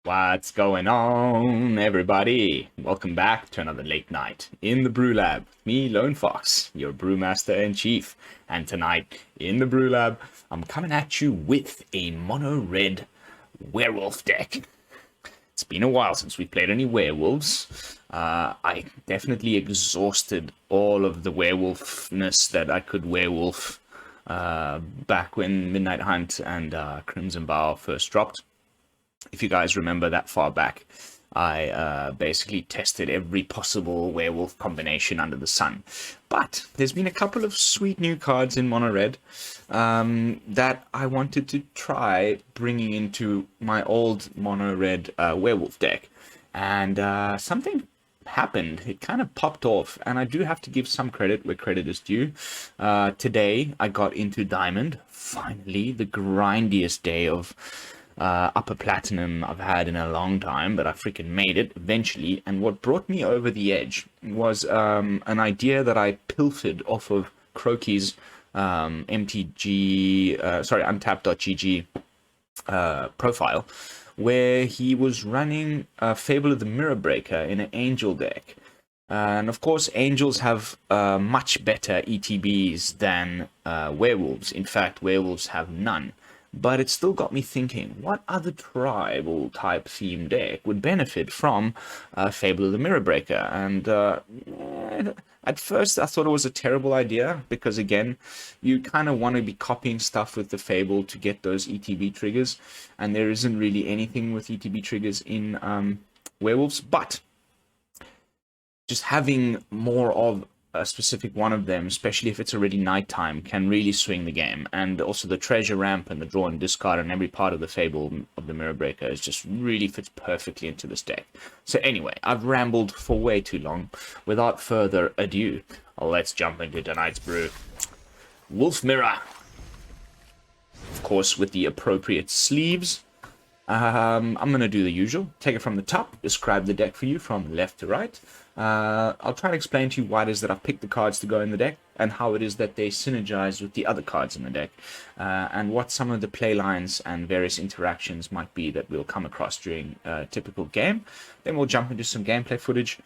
What's going on, everybody? Welcome back to another late night in the BrewLab. Me, Lone Fox, your brewmaster in chief. And tonight in the BrewLab, I'm coming at you with a mono red werewolf deck. It's been a while since we played any werewolves. I definitely exhausted all of the werewolfness that I could werewolf back when Midnight Hunt and Crimson Bow first dropped. If you guys remember that far back, I basically tested every possible werewolf combination under the sun. But there's been a couple of sweet new cards in mono red that I wanted to try bringing into my old mono red werewolf deck. And something happened. It kind of popped off, and I do have to give some credit where credit is due. Today, I got into Diamond. Finally, the grindiest day of upper platinum I've had in a long time, but I freaking made it eventually. And what brought me over the edge was an idea that I pilfered off of Croaky's Untapped.gg profile, where he was running Fable of the Mirror Breaker in an Angel deck. And of course, Angels have much better ETBs than Werewolves. In fact, Werewolves have none. But it still got me thinking, what other tribal type theme deck would benefit from Fable of the Mirror Breaker? And at first I thought it was a terrible idea, because again, you kind of want to be copying stuff with the Fable to get those ETB triggers, and there isn't really anything with ETB triggers in Werewolves. But just having more of a specific one of them, especially if it's already nighttime, can really swing the game. And also the treasure ramp and the draw and discard and every part of the Fable of the Mirror Breaker is just really fits perfectly into this deck. So anyway, I've rambled for way too long. Without further ado, let's jump into tonight's brew. Wolf Mirror. Of course, with the appropriate sleeves. I'm going to do the usual. Take it from the top, describe the deck for you from left to right. I'll try to explain to you why it is that I've picked the cards to go in the deck, and how it is that they synergize with the other cards in the deck, and what some of the play lines and various interactions might be that we'll come across during a typical game. Then we'll jump into some gameplay footage,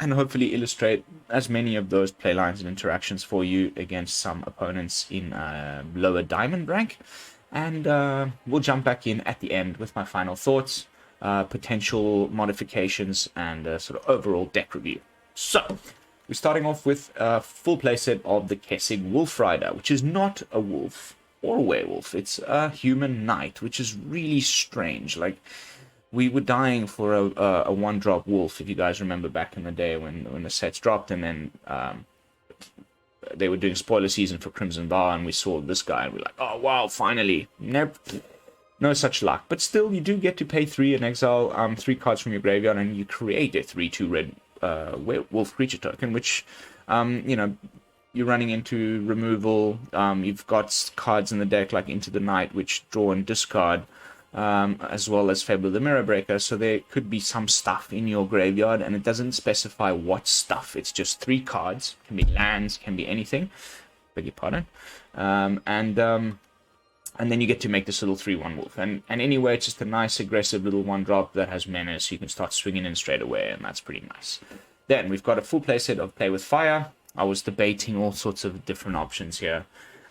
and hopefully illustrate as many of those play lines and interactions for you against some opponents in lower diamond rank. And we'll jump back in at the end with my final thoughts, potential modifications, and sort of overall deck review. So, we're starting off with a full playset of the Kessig Wolfrider, which is not a wolf or a werewolf. It's a human knight, which is really strange. Like, we were dying for a one-drop wolf, if you guys remember back in the day when the sets dropped, and then they were doing spoiler season for Crimson Bar, and we saw this guy, and we're like, oh wow, finally. No such luck. But still, you do get to pay 3 and exile 3 cards from your graveyard, and you create a 3/2 red wolf creature token, which, you know, you're running into removal. You've got cards in the deck like Into the Night, which draw and discard, as well as Fable of the Mirror Breaker. So there could be some stuff in your graveyard, and it doesn't specify what stuff. It's just 3 cards. Can be lands, can be anything. Beg your pardon. And then you get to make this little 3/1 wolf. And anyway, it's just a nice aggressive little 1-drop that has menace. You can start swinging in straight away, and that's pretty nice. Then we've got a full playset of Play with Fire. I was debating all sorts of different options here,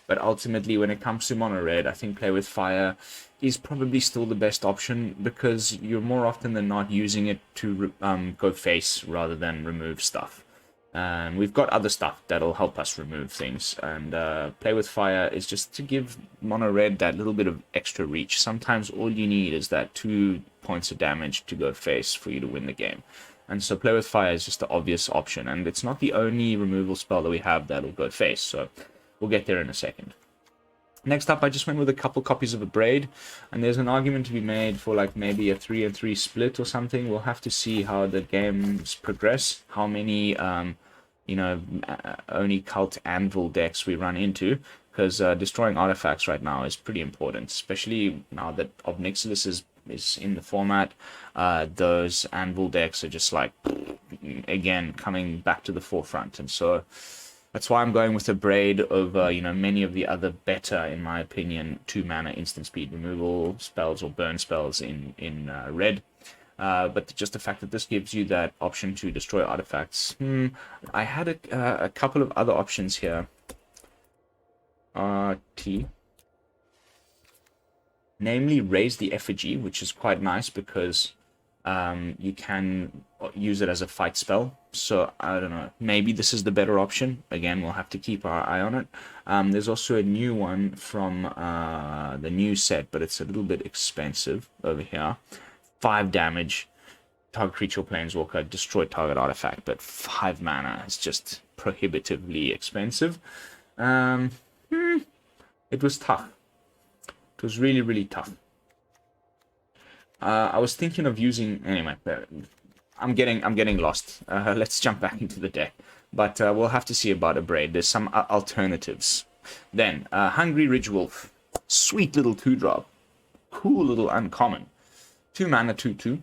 but ultimately, when it comes to mono red, I think Play with Fire is probably still the best option, because you're more often than not using it to go face rather than remove stuff. And we've got other stuff that'll help us remove things, and Play with Fire is just to give mono red that little bit of extra reach. Sometimes all you need is that 2 points of damage to go face for you to win the game. And so Play with Fire is just the obvious option, and it's not the only removal spell that we have that'll go face, so we'll get there in a second. Next up, I just went with a couple copies of Abrade, and there's an argument to be made for like maybe a 3-3 split or something. We'll have to see how the games progress, how many you know, only cult anvil decks we run into, because destroying artifacts right now is pretty important, especially now that Obnixilis is in the format. Those anvil decks are just like, again, coming back to the forefront, and so That's why I'm going with Abrade over, many of the other better, in my opinion, 2-mana instant speed removal spells or burn spells in red. But just the fact that this gives you that option to destroy artifacts. I had a couple of other options here. RT. Namely, raise the effigy, which is quite nice because you can use it as a fight spell. So, I don't know. Maybe this is the better option. Again, we'll have to keep our eye on it. There's also a new one from the new set, but it's a little bit expensive over here. 5 damage. Target creature or planeswalker, destroy target artifact, but 5 mana is just prohibitively expensive. It was tough. It was really, really tough. I was thinking of using... Anyway, I'm getting lost. Let's jump back into the deck. But we'll have to see about Abrade. There's some alternatives. Then, Hungry Ridgewolf. Sweet little 2-drop. Cool little uncommon. 2 mana, 2/2.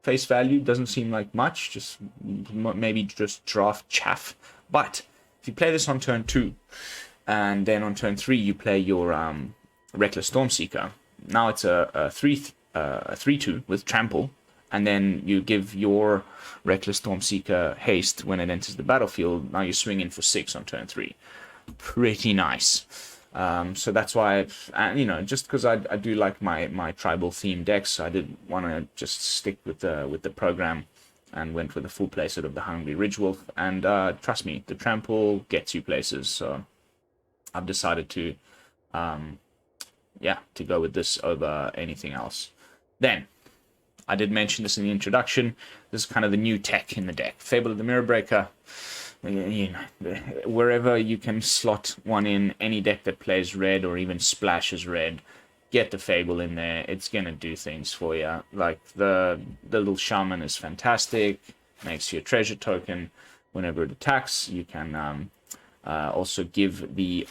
Face value doesn't seem like much. Just maybe just draft chaff. But if you play this on turn 2, and then on turn 3 you play your Reckless Stormseeker. Now it's a 3/2 with trample, and then you give your Reckless Stormseeker haste when it enters the battlefield. Now you're swinging for 6 on turn 3. Pretty nice. So that's why, just because I do like my tribal theme decks, I did want to just stick with the program and went with the full playset of the Hungry Ridgewolf. And trust me, the trample gets you places. So I've decided to go with this over anything else. Then, I did mention this in the introduction, this is kind of the new tech in the deck. Fable of the Mirror Breaker. Wherever you can slot one in, any deck that plays red or even splashes red, get the Fable in there. It's going to do things for you. Like, the little shaman is fantastic. Makes you a treasure token. Whenever it attacks, you can... also give the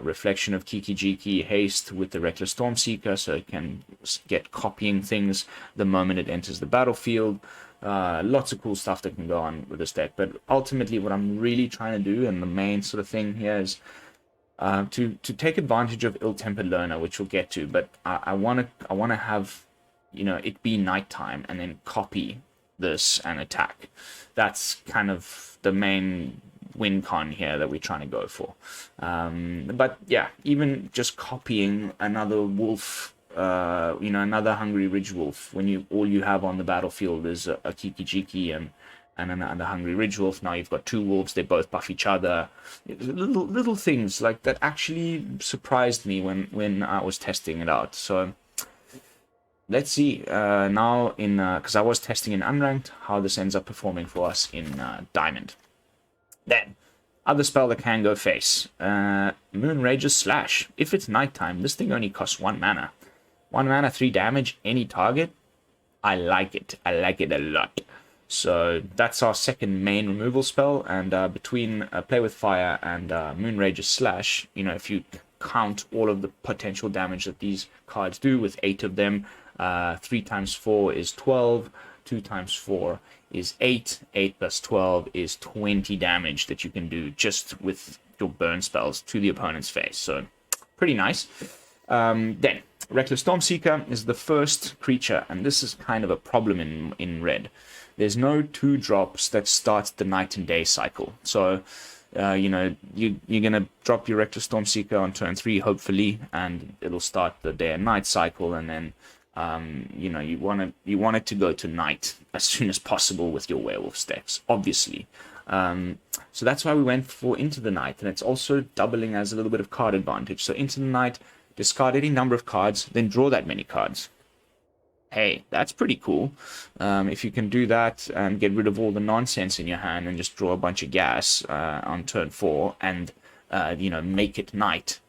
reflection of Kiki Jiki haste with the Reckless Stormseeker, so it can get copying things the moment it enters the battlefield. Lots of cool stuff that can go on with this deck. But ultimately, what I'm really trying to do, and the main sort of thing here, is to take advantage of Ill-Tempered Learner, which we'll get to. But I want to have it be nighttime and then copy this and attack. That's kind of the main win con here that we're trying to go for. But yeah, even just copying another wolf, another Hungry Ridgewolf, when all you have on the battlefield is a Kiki Jiki and another Hungry Ridgewolf. Now you've got 2 wolves, they both buff each other. Little things like that actually surprised me when I was testing it out. So let's see now because I was testing in Unranked, how this ends up performing for us in Diamond. Then, other spell that can go face. Moonrager Slash. If it's nighttime, this thing only costs 1 mana. 1 mana, 3 damage, any target. I like it. I like it a lot. So, that's our second main removal spell. And between Play with Fire and Moonrager Slash, if you count all of the potential damage that these cards do with 8 of them, 3 times 4 is 12. 2 times 4 is 8. 8 plus 12 is 20 damage that you can do just with your burn spells to the opponent's face. So, pretty nice. Then, Reckless Stormseeker is the first creature, and this is kind of a problem in red. There's no 2-drops that starts the night and day cycle. So, you're going to drop your Reckless Stormseeker on turn 3, hopefully, and it'll start the day and night cycle, and then you want it to go to night as soon as possible with your werewolf stacks, obviously. So that's why we went for Into the Night, and it's also doubling as a little bit of card advantage. So Into the Night, discard any number of cards, then draw that many cards. Hey, that's pretty cool. If you can do that and get rid of all the nonsense in your hand and just draw a bunch of gas on turn 4 and make it night.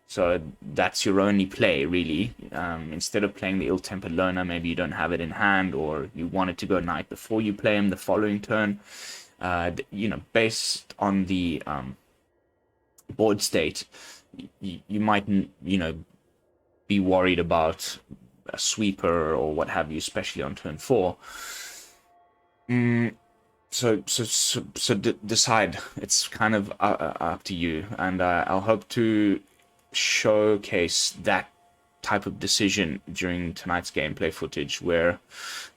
So that's your only play, really. Instead of playing the Ill-Tempered Learner, maybe you don't have it in hand, or you want it to go night before you play him the following turn. Based on the board state, you might, be worried about a sweeper or what have you, especially on turn 4. Decide. It's kind of up to you, and I'll hope to showcase that type of decision during tonight's gameplay footage, where,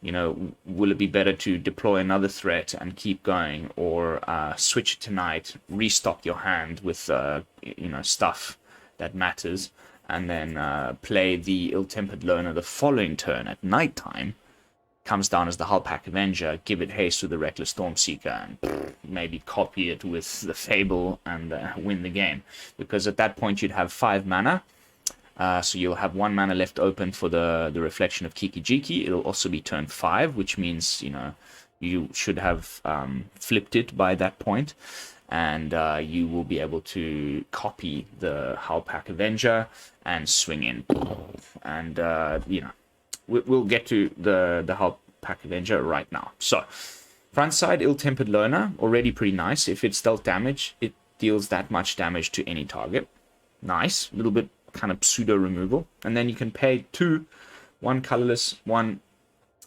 you know, will it be better to deploy another threat and keep going, or switch it tonight, restock your hand with you know, stuff that matters, and then play the Ill-Tempered Loner the following turn at nighttime. Comes down as the Hullpack Avenger, give it haste with the Reckless Stormseeker, and maybe copy it with the Fable and win the game. Because at that point you'd have 5 mana, so you'll have 1 mana left open for the Reflection of Kiki Jiki. It'll also be turn 5, which means, you know, you should have flipped it by that point, and you will be able to copy the Hullpack Avenger and swing in. And, you know, we'll get to the Hullpack Avenger right now. So, front side, Ill-Tempered Loner, already pretty nice. If it's dealt damage, it deals that much damage to any target. Nice. A little bit kind of pseudo removal. And then you can pay 2, 1 colorless, 1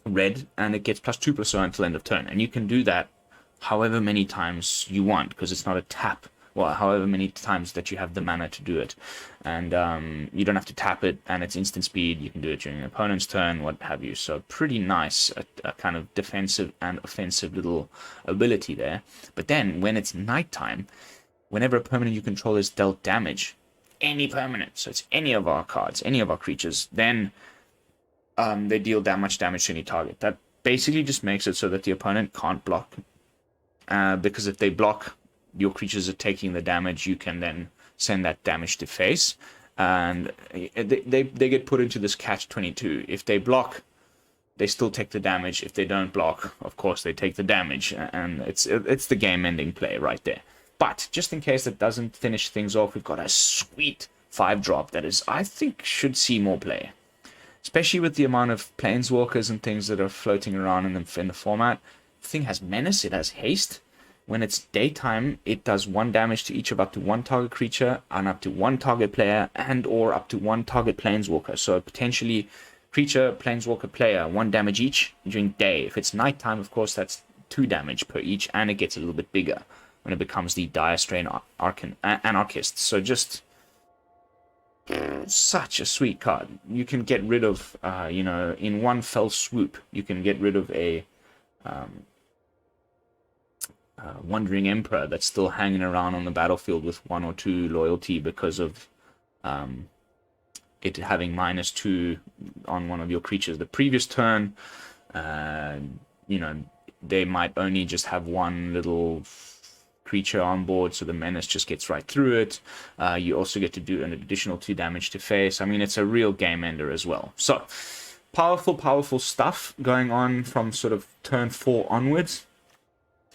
red, and it gets +2/+0 until end of turn. And you can do that however many times you want, because it's not a tap. Well, however many times that you have the mana to do it. And you don't have to tap it, and it's instant speed. You can do it during an opponent's turn, what have you. So pretty nice, a kind of defensive and offensive little ability there. But then, when it's nighttime, whenever a permanent you control is dealt damage, any permanent, so it's any of our cards, any of our creatures, then they deal that much damage to any target. That basically just makes it so that the opponent can't block. Because if they block, your creatures are taking the damage, you can then send that damage to face, and they get put into this catch-22. If they block, they still take the damage. If they don't block, of course they take the damage, and it's the game-ending play right there. But just in case that doesn't finish things off, we've got a sweet 5-drop that is, I think, should see more play, especially with the amount of planeswalkers and things that are floating around in the format. The thing has menace, it has haste. When it's daytime, it does 1 damage to each of up to 1 target creature and up to 1 target player, and or up to 1 target planeswalker. So potentially creature, planeswalker, player, 1 damage each during day. If it's nighttime, of course, that's 2 damage per each, and it gets a little bit bigger when it becomes the Dire Strain Anarchist. So just such a sweet card. You can get rid of, you know, in one fell swoop, you can get rid of a Wandering Emperor that's still hanging around on the battlefield with 1 or 2 loyalty because of it having -2 on one of your creatures the previous turn. You know, they might only just have 1 little creature on board, so the menace just gets right through it. You also get to do an additional 2 damage to face. I mean, it's a real game ender as well. So, powerful stuff going on from sort of turn 4 onwards.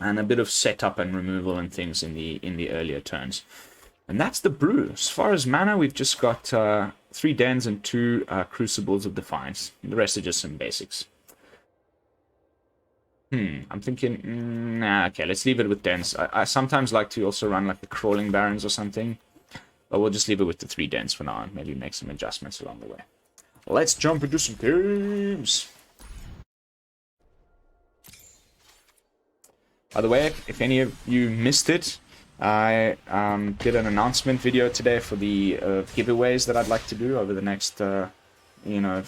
And a bit of setup and removal and things in the earlier turns. And that's the brew. As far as mana, we've just got 3 dens and 2 crucibles of Defiance. The rest are just some basics. I'm thinking, nah, okay, let's leave it with dens. I sometimes like to also run like the crawling barons or something. But we'll just leave it with the 3 dens for now and maybe make some adjustments along the way. Let's jump into some games. By the way, if any of you missed it, I did an announcement video today for the giveaways that I'd like to do over the next, you know,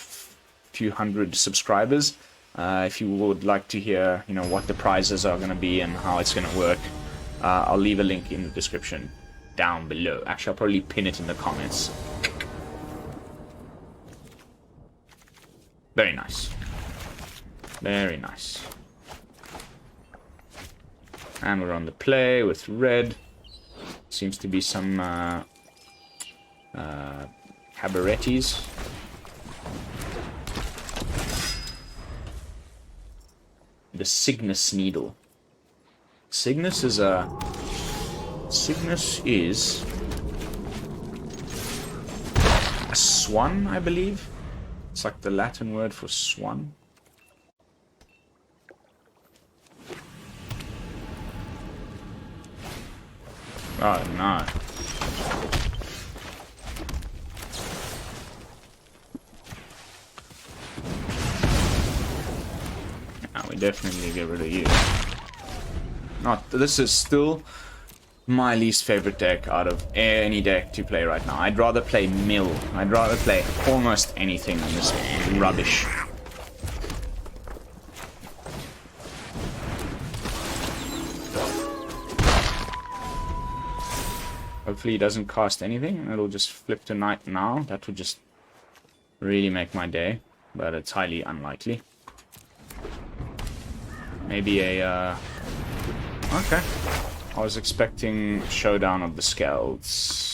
few hundred subscribers. If you would like to hear, you know, what the prizes are going to be and how it's going to work, I'll leave a link in the description down below. Actually, I'll probably pin it in the comments. Very nice. Very nice. And we're on the play with red. Seems to be some cabaretis. The Cygnus Needle. Cygnus is a... Cygnus is... a swan, I believe. It's like the Latin word for swan. Oh no. Now we definitely get rid of you. Not. This is still my least favorite deck out of any deck to play right now. I'd rather play Mill. I'd rather play almost anything than this rubbish. Hopefully he doesn't cast anything. It'll just flip to night now. That would just really make my day. But it's highly unlikely. Maybe a... Okay. I was expecting Showdown of the Skelds.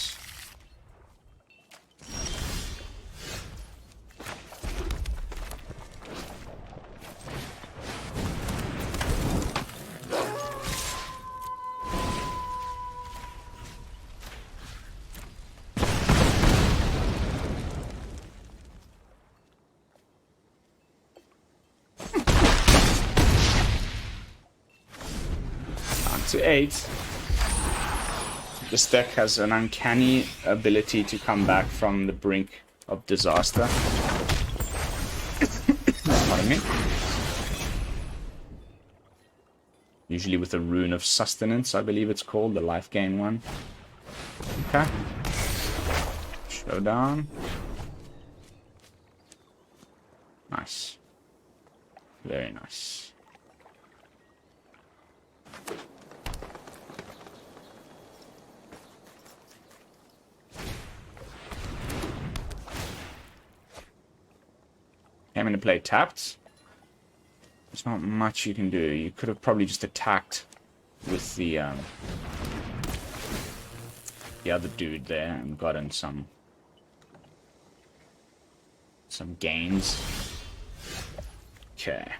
To 8. This deck has an uncanny ability to come back from the brink of disaster. Pardon me. Usually with a Rune of Sustenance, I believe it's called, the life gain one. Okay. Showdown. Nice. Very nice. Came into play tapped. There's not much you can do. You could have probably just attacked with the other dude there and gotten some gains. Okay.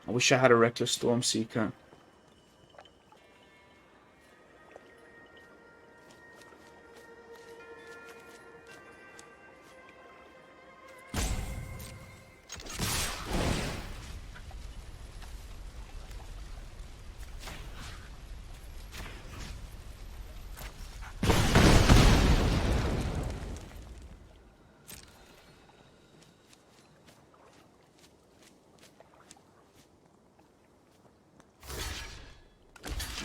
I wish I had a Reckless Stormseeker.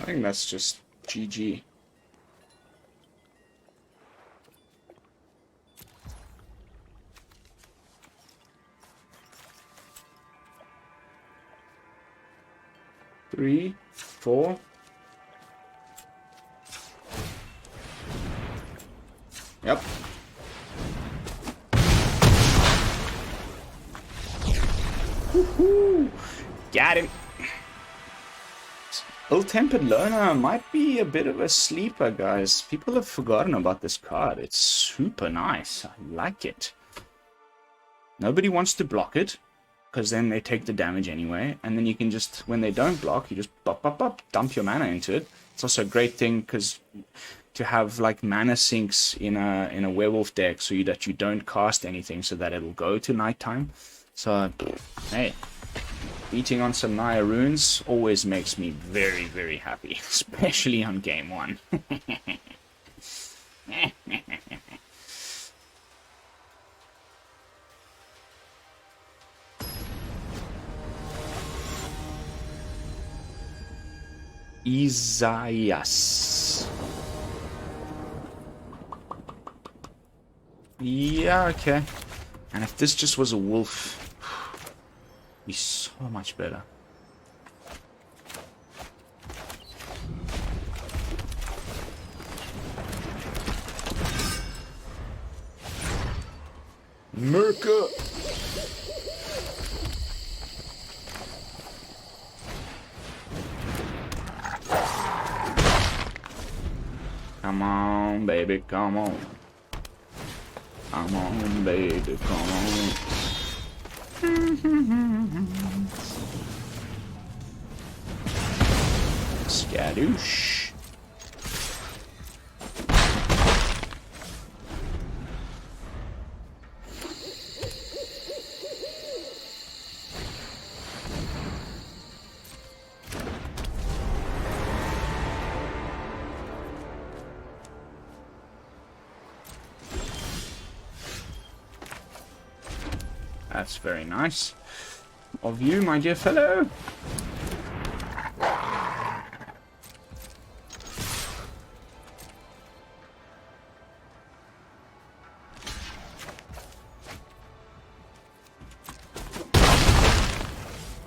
I think that's just GG. Three, four. Yep. Woohoo! Got him. Ill-Tempered Loner might be a bit of a sleeper, guys. People have forgotten about this card. It's super nice. I like it. Nobody wants to block it, because then they take the damage anyway. And then you can just, when they don't block, you just dump your mana into it. It's also a great thing because to have like mana sinks in a werewolf deck so that you don't cast anything so that it'll go to nighttime. So, hey. Beating on some Naya runes always makes me very, very happy, especially on game 1. Isaias. Yeah, okay. And if this just was a wolf, be so much better. Merca. Come on, baby, come on. Come on, baby, come on. Skadoosh. That's very nice of you, my dear fellow.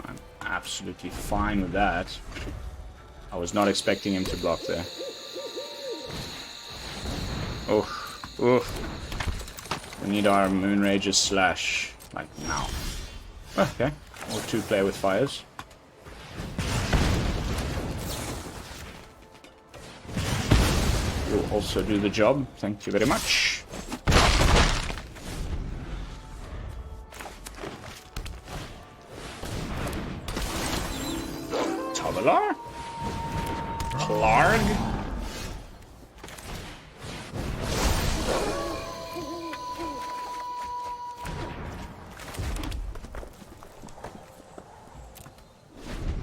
I'm absolutely fine with that. I was not expecting him to block there. Oof. Oof. We need our Moonrager slash, like, now. Okay. Or 2 player with fires. Will also do the job. Thank you very much. Tovelar? Clark?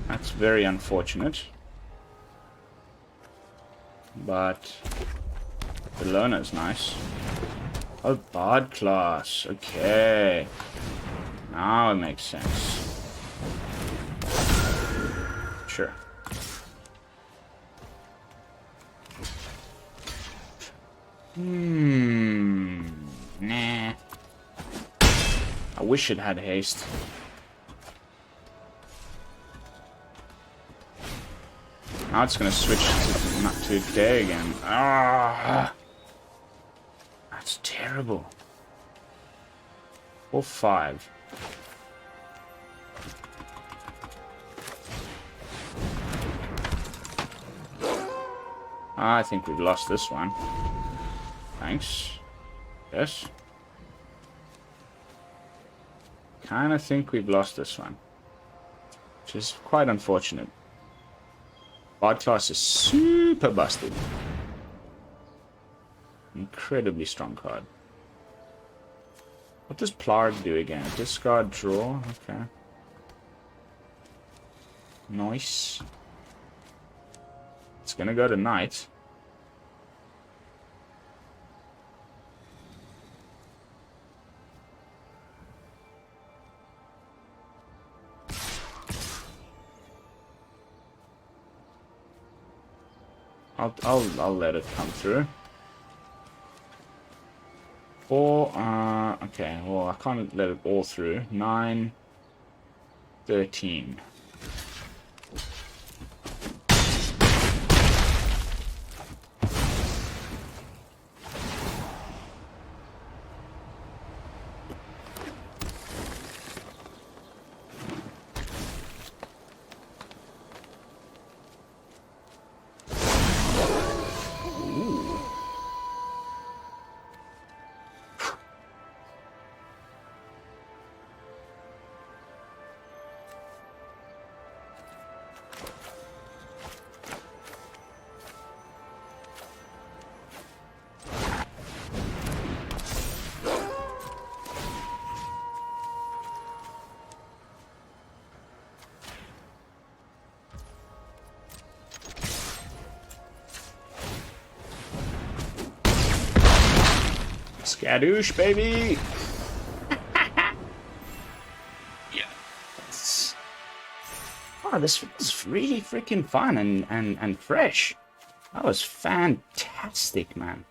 That's very unfortunate. But the learner's nice. Oh, bard class. Okay. Now it makes sense. Sure. Nah. I wish it had haste. Now it's gonna switch to not to day again. Ah, that's terrible. 4-5. I think we've lost this one. Thanks. Yes. Kinda think we've lost this one. Which is quite unfortunate. Bard class is super busted. Incredibly strong card. What does Plarg do again? Discard, draw? Okay. Nice. It's gonna go to Knight. I'll let it come through. Or okay, well I can't let it all through. 9, 13. Skadoosh, baby! Yes. Oh, this was really freaking fun and fresh. That was fantastic, man.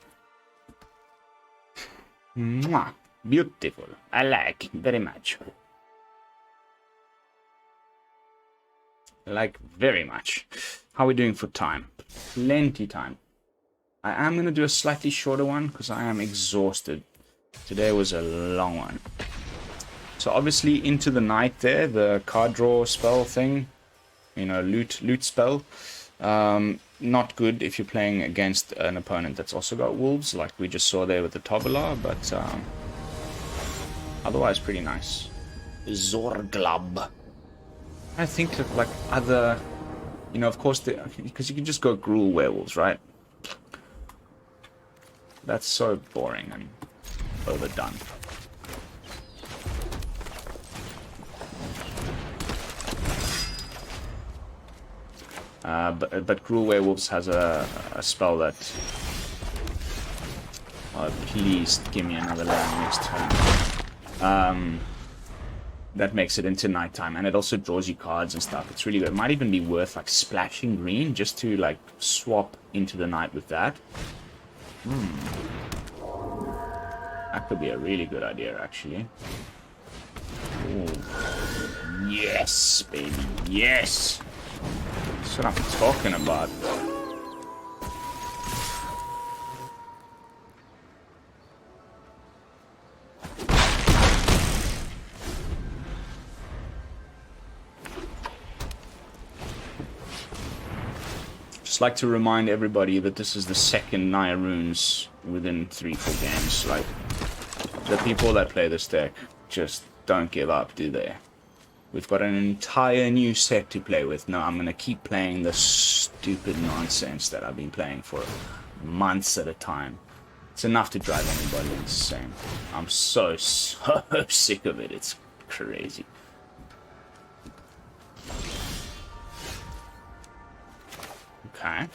Mwah. Beautiful. I like very much. Like very much. How are we doing for time? Plenty time. I am going to do a slightly shorter one because I am exhausted. Today was a long one. So obviously into the night there, the card draw spell thing, you know, loot spell. Not good if you're playing against an opponent that's also got wolves, like we just saw there with the Tovelar, but otherwise pretty nice. Zorglub. I think that like other, you know, of course, because you can just go Gruul werewolves, right? That's so boring and overdone. But Gruul Werewolves has a spell that... Oh, please give me another land next turn. that makes it into nighttime, and it also draws you cards and stuff. It's really good. It might even be worth like splashing green just to like swap into the night with that. That could be a really good idea, actually. Ooh. Yes, baby, yes. That's what I'm talking about. Just like to remind everybody that this is the second Naya runes within 3-4 games. Like, the people that play this deck just don't give up, do they? We've got an entire new set to play with. No, I'm going to keep playing the stupid nonsense that I've been playing for months at a time. It's enough to drive anybody insane. I'm so sick of it. It's crazy. Okay.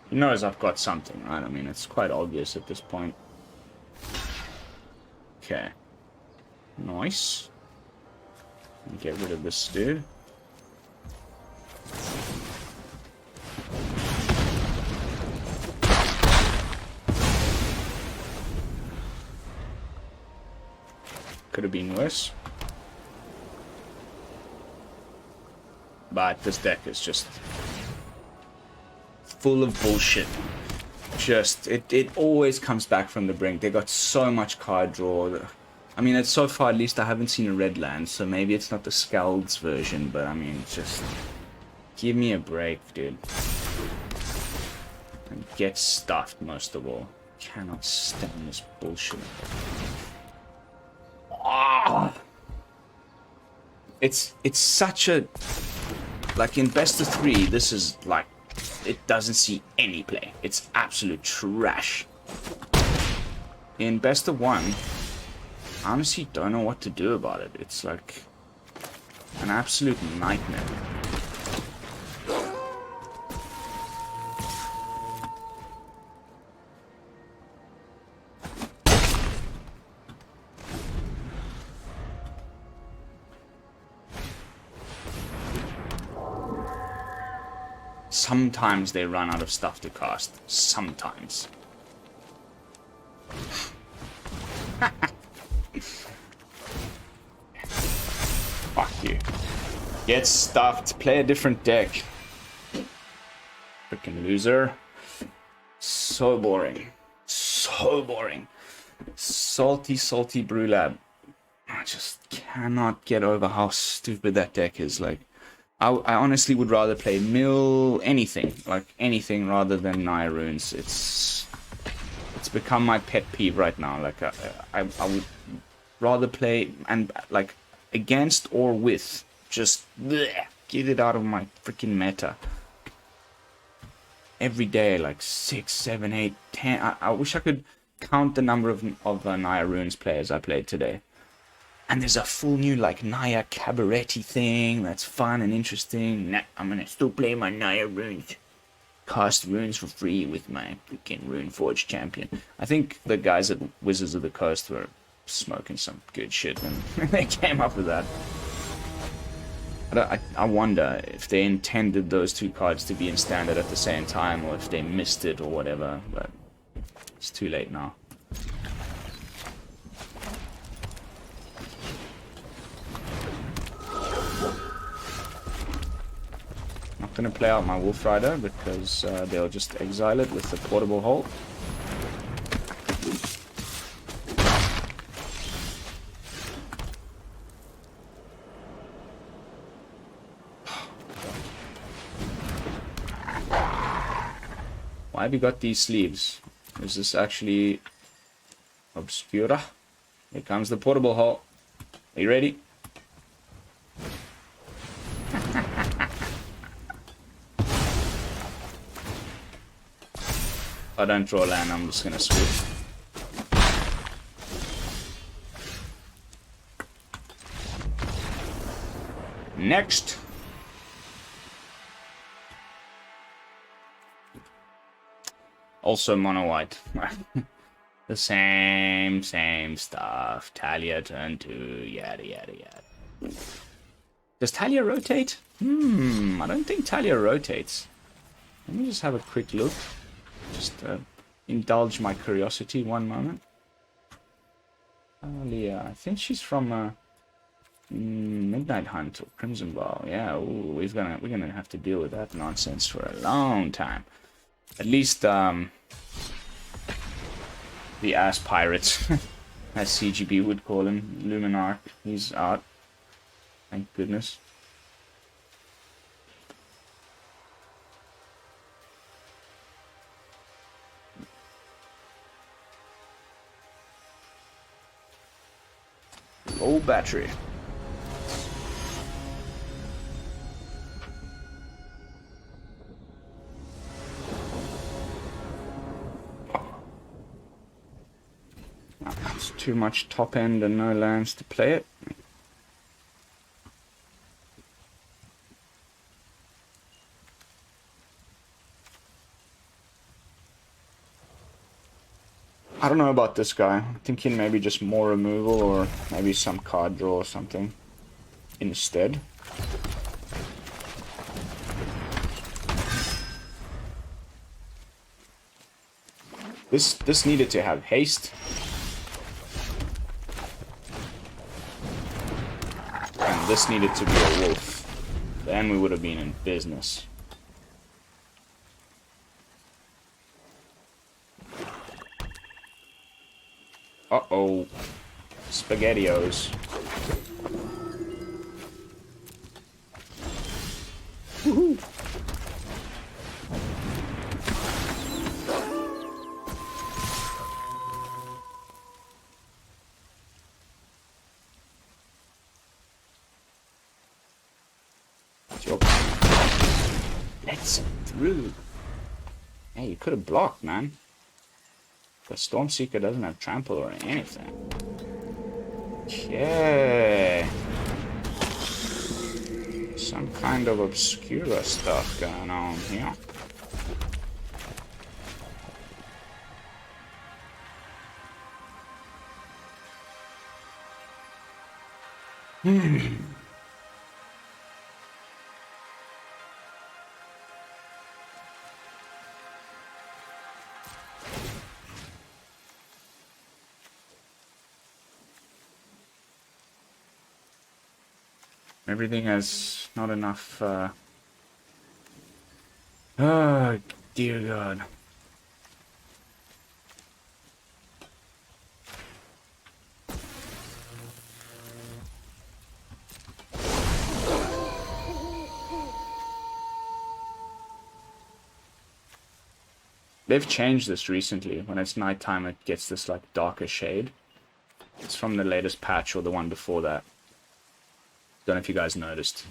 He knows I've got something, right? I mean, it's quite obvious at this point. Okay. Nice. Get rid of this dude. Could have been worse. But this deck is just full of bullshit. Just, it always comes back from the brink. They got so much card draw. I mean, it's so far, at least I haven't seen a red land, so maybe it's not the Scalds version, but I mean, just give me a break, dude. And get stuffed, most of all. Cannot stand this bullshit. Ah! It's such a... Like, in best of 3, this is, like, it doesn't see any play. It's absolute trash. In best of 1, I honestly don't know what to do about it. It's like an absolute nightmare. Sometimes they run out of stuff to cast. Sometimes. Fuck you. Get stuffed. Play a different deck. Freaking loser. So boring. So boring. Salty BrewLab. I just cannot get over how stupid that deck is. Like, I honestly would rather play mill anything, like anything, rather than Naya runes. It's become my pet peeve right now. Like I would rather play and like against or with. Just bleh, get it out of my freaking meta. Every day, like 6, 7, 8, 10. I wish I could count the number of Naya runes players I played today. And there's a full new, like, Naya cabaret thing that's fun and interesting. Nah, I'm gonna still play my Naya runes. Cast runes for free with my freaking Runeforge champion. I think the guys at Wizards of the Coast were smoking some good shit when they came up with that. I wonder if they intended those two cards to be in standard at the same time, or if they missed it or whatever, but it's too late now. Not going to play out my Wolfrider because they'll just exile it with the portable hold. Why have you got these sleeves? Is this actually Obscura? Here comes the portable hole. Are you ready? I don't draw land, I'm just gonna switch. Next. Also mono white. The same stuff. Talia turn 2, yada yada yada. Does Talia rotate? I don't think Talia rotates. Let me just have a quick look. Just indulge my curiosity one moment. Talia, I think she's from Midnight Hunt or Crimson Ball. Yeah, ooh, we're gonna have to deal with that nonsense for a long time. At least the ass pirates, as CGB would call him, Luminarch. He's out. Thank goodness. Low battery. It's too much top end and no lands to play it. I don't know about this guy. I'm thinking maybe just more removal or maybe some card draw or something instead. This needed to have haste. And this needed to be a wolf. Then we would have been in business. Uh-oh. SpaghettiOs. Woohoo! Let's through. Hey, you could have blocked, man. The Stormseeker doesn't have trample or anything. Okay. Some kind of obscure stuff going on here. Everything has not enough, oh, dear God. They've changed this recently. When it's nighttime, it gets this, like, darker shade. It's from the latest patch or the one before that. Don't know if you guys noticed.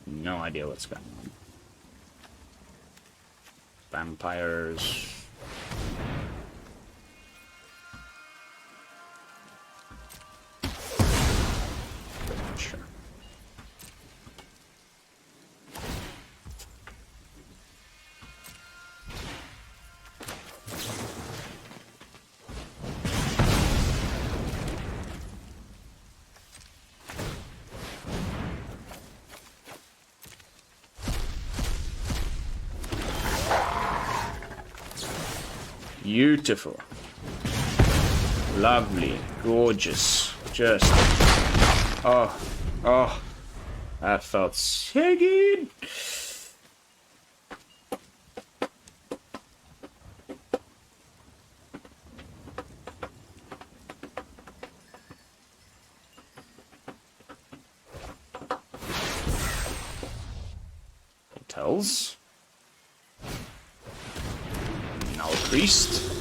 No idea what's going on. Vampires. Sure. Beautiful. Lovely. Gorgeous. Just... oh. That felt so good. spells. Null Priest.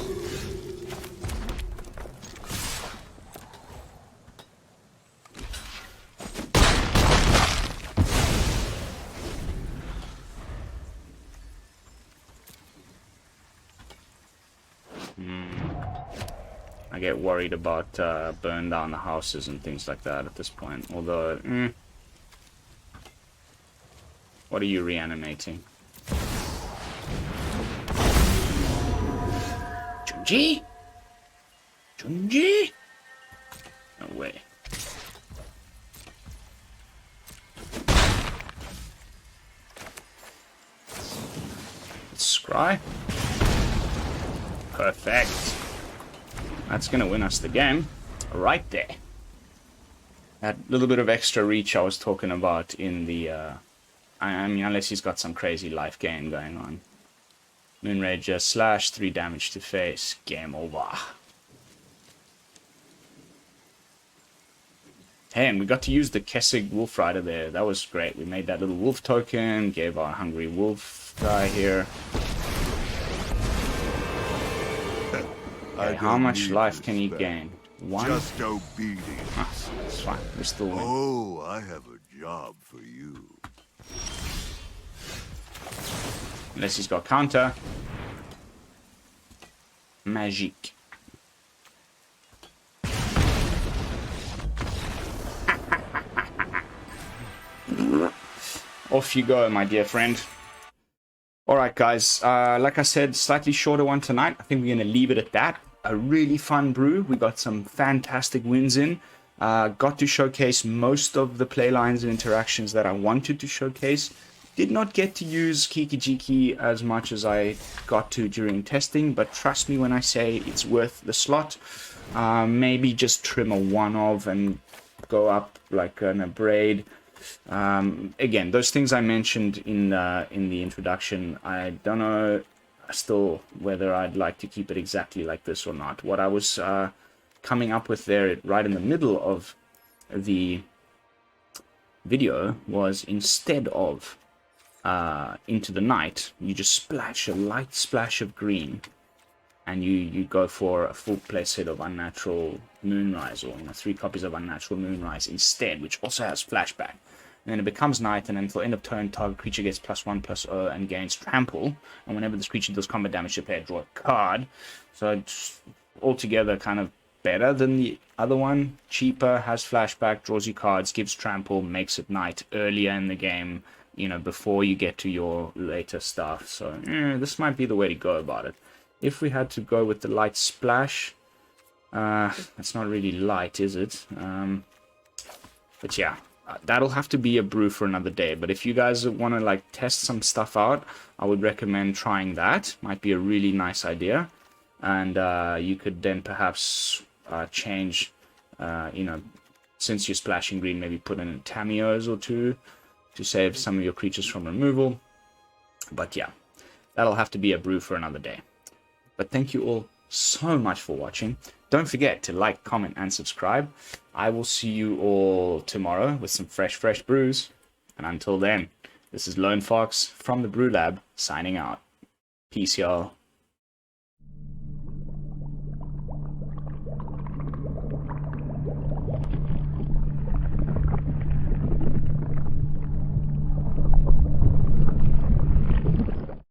I get worried about burn down the houses and things like that at this point. Although, what are you reanimating? Junji? Junji? No way. Scry. Perfect. That's going to win us the game. Right there. That little bit of extra reach I was talking about in the... I mean, unless he's got some crazy life gain going on. Moonrager slash 3 damage to face. Game over. Hey, and we got to use the Kessig Wolfrider there. That was great. We made that little wolf token. Gave our Hungry Wolf guy here. Okay, how much life can he gain? 1? Just obedience. Ah, it's fine. We still win. Oh, I have a job for you. Unless he's got counter. Magic. Off you go, my dear friend. Alright, guys. Like I said, slightly shorter one tonight. I think we're going to leave it at that. A really fun brew. We got some fantastic wins in. Got to showcase most of the playlines and interactions that I wanted to showcase. Did not get to use Kiki Jiki as much as I got to during testing, but trust me when I say it's worth the slot. Maybe just trim a one of and go up like an Abrade. Again, those things I mentioned in the introduction, I don't know still whether I'd like to keep it exactly like this or not. What I was coming up with there right in the middle of the video was, instead of Into the Night, you just splash a light splash of green and you go for a full play set of Unnatural Moonrise, or 3 copies of Unnatural Moonrise instead, which also has flashback. And then it becomes night, and then until end of turn, target creature gets +1/+0 and gains trample. And whenever this creature does combat damage to player, draw a card. So it's altogether kind of better than the other one. Cheaper, has flashback, draws you cards, gives trample, makes it night earlier in the game, before you get to your later stuff. So this might be the way to go about it. If we had to go with the light splash, it's not really light, is it? But yeah. That'll have to be a brew for another day. But if you guys want to test some stuff out, I would recommend trying that. Might be a really nice idea. And you could then perhaps change, since you're splashing green, maybe put in Tamios or 2 to save some of your creatures from removal. But yeah, that'll have to be a brew for another day. But thank you all so much for watching. Don't forget to like, comment, and subscribe. I will see you all tomorrow with some fresh brews. And until then, this is Lone Fox from the BrewLab signing out. Peace, y'all.